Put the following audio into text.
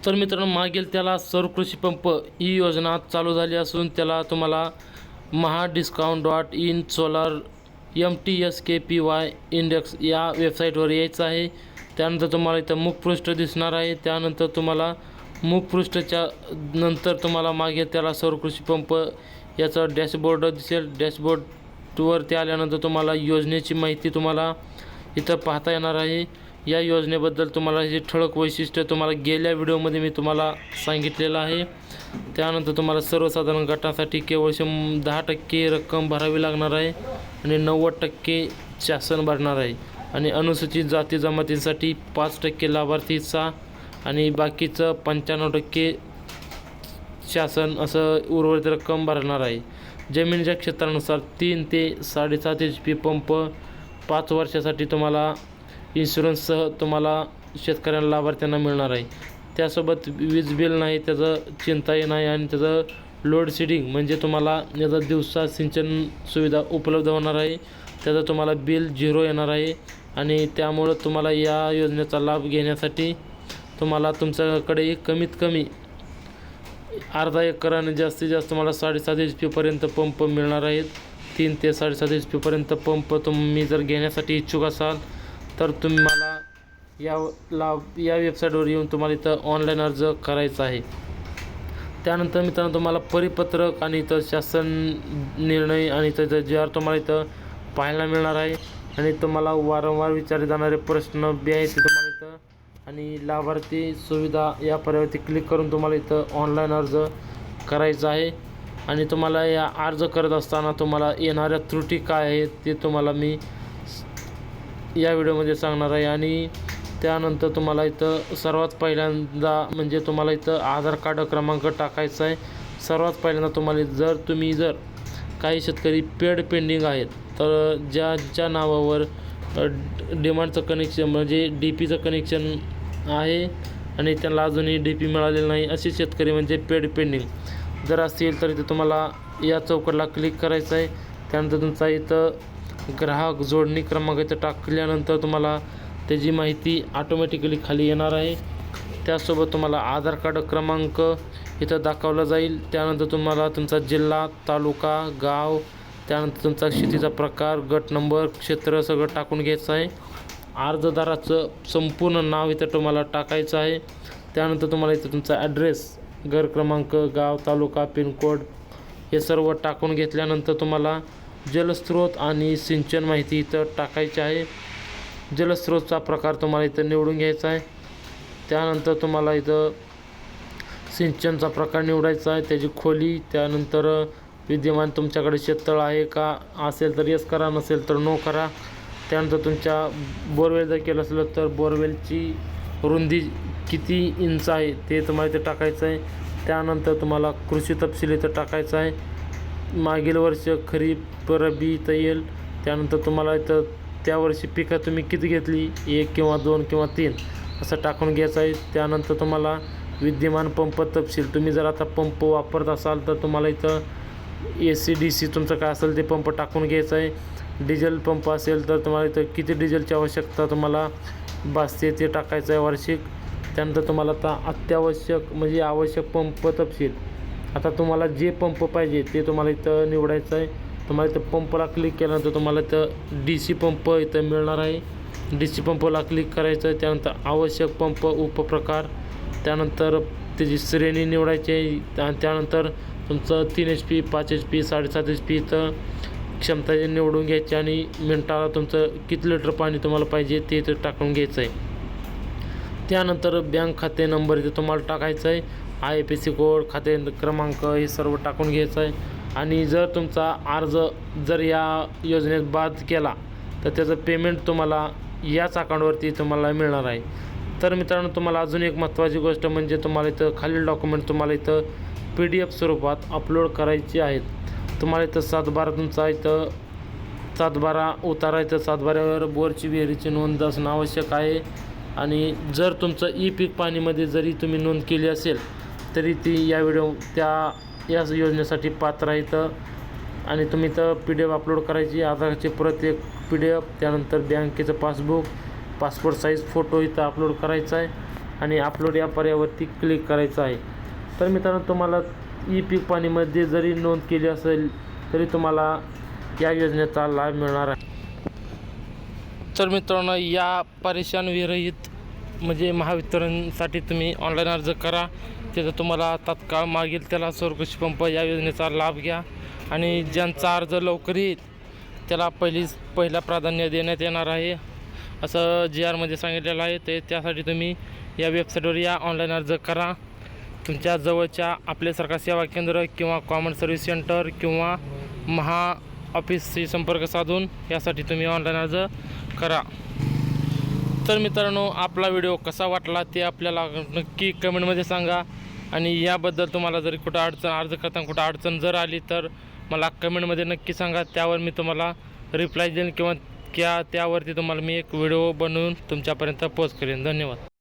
तर मित्रांनो, मागील त्याला सौर कृषी पंप ही योजना चालू झाली असून त्याला तुम्हाला Maha discount dot in solar MTSKPY index या वेबसाईटवर यायचं आहे. त्यानंतर तुम्हाला इथं मुखपृष्ठ दिसणार आहे. त्यानंतर तुम्हाला मुखपृष्ठाच्या नंतर तुम्हाला मागे त्याला सौर कृषी पंप याचा डॅशबोर्ड दिसेल. डॅशबोर्डवरती आल्यानंतर तुम्हाला योजनेची माहिती तुम्हाला इथं पाहता येणार आहे. या योजनेबद्दल तुम्हाला हे ठळक वैशिष्ट्य तुम्हाला गेल्या व्हिडिओमध्ये मी तुम्हाला सांगितलेलं आहे. त्यानंतर तुम्हाला सर्वसाधारण गटासाठी केवळ 10% रक्कम भरावी लागणार आहे आणि 90% शासन भरणार आहे आणि अनुसूचित जाती जमातींसाठी 5% लाभार्थी हिस्सा आणि बाकीचं 95% शासन असं उर्वरित रक्कम भरणार आहे. जमिनीच्या क्षेत्रानुसार 3 ते 7.5 HP पंप 5 वर्षासाठी तुम्हाला इन्शुरन्ससह तुम्हाला शेतकऱ्यांना लाभार्थ्यांना मिळणार आहे. त्यासोबत वीज बिल नाही, त्याचं चिंताही नाही आणि त्याचं लोड शेडिंग म्हणजे तुम्हाला याचा दिवसा सिंचन सुविधा उपलब्ध होणार आहे. त्याचं तुम्हाला बिल 0 येणार आहे आणि त्यामुळं तुम्हाला या योजनेचा लाभ घेण्यासाठी तुम्हाला तुमच्याकडे कमीत कमी अर्धा एकर आणि जास्तीत जास्त तुम्हाला 7.5 HP पंप मिळणार आहेत. 3 ते 7.5 HP पंप तुम्ही जर घेण्यासाठी इच्छुक असाल तर तुम्हाला या वेबसाईटवर येऊन तुम्हाला इथं ऑनलाईन अर्ज करायचा आहे. त्यानंतर मित्रांनो, तुम्हाला परिपत्रक आणि इथं शासन निर्णय आणि इथं JR तुम्हाला इथं पाहायला मिळणार आहे आणि तुम्हाला वारंवार विचारले जाणारे प्रश्न बी आहेत ते तुम्हाला इथं आणि लाभार्थी सुविधा या पर्यायावरती क्लिक करून तुम्हाला इथं ऑनलाईन अर्ज करायचा आहे. आणि तुम्हाला या अर्ज करत असताना तुम्हाला येणाऱ्या त्रुटी काय आहेत ते तुम्हाला मी या व्हिडिओमध्ये सांगणार आहे. आणि त्यानंतर तुम्हाला इथं सर्वात पहिल्यांदा म्हणजे तुम्हाला इथं आधार कार्ड क्रमांक टाकायचा आहे. सर्वात पहिल्यांदा तुम्हाला जर काही शेतकरी पेंडिंग आहेत तर ज्याच्या नावावर डिमांडचं कनेक्शन म्हणजे DPचं कनेक्शन आहे आणि त्यांना अजूनही DP मिळालेलं नाही असे शेतकरी म्हणजे पेंडिंग जर असतील तर इथं तुम्हाला या चौकटला क्लिक करायचं आहे. त्यानंतर तुमचा इथं ग्राहक जोडणी क्रमांक इथं टाकल्यानंतर तुम्हाला त्याची माहिती ऑटोमॅटिकली खाली येणार आहे. त्यासोबत तुम्हाला आधार कार्ड क्रमांक इथं दाखवला जाईल. त्यानंतर तुम्हाला तुमचा जिल्हा, तालुका, गाव, त्यानंतर तुमचा शेतीचा प्रकार, गट नंबर, क्षेत्र सगळं टाकून घ्यायचं आहे. अर्जदाराचं संपूर्ण नाव इथं तुम्हाला टाकायचं आहे. त्यानंतर तुम्हाला इथं तुमचा ॲड्रेस, घर क्रमांक, गाव, तालुका, पिनकोड हे सर्व टाकून घेतल्यानंतर तुम्हाला जलस्रोत आणि सिंचन माहिती इथं टाकायची आहे. जलस्रोतचा प्रकार तुम्हाला इथं निवडून घ्यायचा आहे. त्यानंतर तुम्हाला इथं सिंचनचा प्रकार निवडायचा आहे, त्याची खोली, त्यानंतर विद्यमान तुमच्याकडे शेततळ आहे का, असेल तर येस करा, नसेल तर नो करा. त्यानंतर तुमच्या बोरवेल जर केलं असलं तर बोरवेलची रुंदी किती इंच आहे ते तुम्हाला इथं टाकायचं आहे. त्यानंतर तुम्हाला कृषी तपशील इथं टाकायचं आहे. मागील वर्ष खरीप, रब्बी इथं येईल. त्यानंतर तुम्हाला इथं त्या वर्षी पिकं तुम्ही किती घेतली, 1 किंवा 2 किंवा 3 असं टाकून घ्यायचं आहे. त्यानंतर तुम्हाला विद्यमान पंप तपशील, तुम्ही जर आता पंप वापरत असाल तर तुम्हाला इथं AC DC तुमचं काय असेल ते पंप टाकून घ्यायचं आहे. डिझेल पंप असेल तर तुम्हाला इथं किती डिझेलची आवश्यकता तुम्हाला भासते ते टाकायचं आहे वार्षिक. त्यानंतर तुम्हाला आता अत्यावश्यक म्हणजे आवश्यक पंप तपशील, आता तुम्हाला जे पंप पाहिजे ते तुम्हाला इथं निवडायचं आहे. तुम्हाला इथं पंपला क्लिक केल्यानंतर तुम्हाला इथं DC पंप इथं मिळणार आहे. DC पंपला क्लिक करायचं आहे. त्यानंतर आवश्यक पंप उपप्रकार, त्यानंतर त्याची श्रेणी निवडायची आहे आणि त्यानंतर तुमचं 3 HP, 5 HP, 7.5 HP इथं क्षमता निवडून घ्यायची आणि मिनटाला तुमचं किती लिटर पाणी तुम्हाला पाहिजे ते इथं टाकून घ्यायचं आहे. त्यानंतर बँक खाते नंबर इथं तुम्हाला टाकायचं आहे. IFSC कोड, खाते क्रमांक हे सर्व टाकून घ्यायचं आहे. आणि जर तुमचा अर्ज जर या योजनेत बाद केला तर त्याचं पेमेंट तुम्हाला याच अकाउंटवरती तुम्हाला मिळणार आहे. तर मित्रांनो, तुम्हाला अजून एक महत्त्वाची गोष्ट म्हणजे तुम्हाला इथं खालील डॉक्युमेंट तुम्हाला इथं PDF स्वरूपात अपलोड करायची आहेत. तुम्हाला इथं 7/12 तुमचा इथं 7/12 उतारा, इथं 7/12वर बोरची विहिरीची नोंद असणं आवश्यक आहे. आणि जर तुमचं पीक पाणीमध्ये जरी तुम्ही नोंद केली असेल तरी ती या या योजनेसाठी पात्र आहे. आणि तुम्ही इथं PDF अपलोड करायची, आधारची प्रत एक PDF, त्यानंतर बँकेचं पासबुक, पासपोर्ट साईज फोटो इथं अपलोड करायचा आहे. आणि अपलोड या पर्यायावरती क्लिक करायचं आहे. तर मित्रांनो, तुम्हाला ई पीक पाणीमध्ये जरी नोंद केली असेल तरी तुम्हाला या योजनेचा लाभ मिळणार आहे. तर मित्रांनो, या परेशान विरहित म्हणजे महावितरणसाठी तुम्ही ऑनलाईन अर्ज करा. त्याचा तुम्हाला तात्काळ मागील त्याला सौर कृषी पंप या योजनेचा लाभ घ्या आणि ज्यांचा अर्ज लवकर येईल त्याला पहिला प्राधान्य देण्यात येणार आहे असं GRमध्ये सांगितलेलं आहे. ते त्यासाठी तुम्ही या वेबसाईटवर या, ऑनलाईन अर्ज करा. तुमच्या जवळच्या आपले सरकार सेवा केंद्र किंवा कॉमन सर्व्हिस सेंटर किंवा महा ऑफिसशी संपर्क साधून यासाठी तुम्ही ऑनलाईन अर्ज करा. तर मित्रांनो, आपला व्हिडिओ कसा वाटला ते आपल्याला नक्की कमेंटमध्ये सांगा. आणि याबद्दल तुम्हाला जरी कुठं अर्ज करताना कुठं अडचण जर आली तर मला कमेंटमध्ये नक्की सांगा. त्यावर मी तुम्हाला रिप्लाय देईन किंवा त्यावरती तुम्हाला मी एक व्हिडिओ बनवून तुमच्यापर्यंत पोस्ट करेन. धन्यवाद.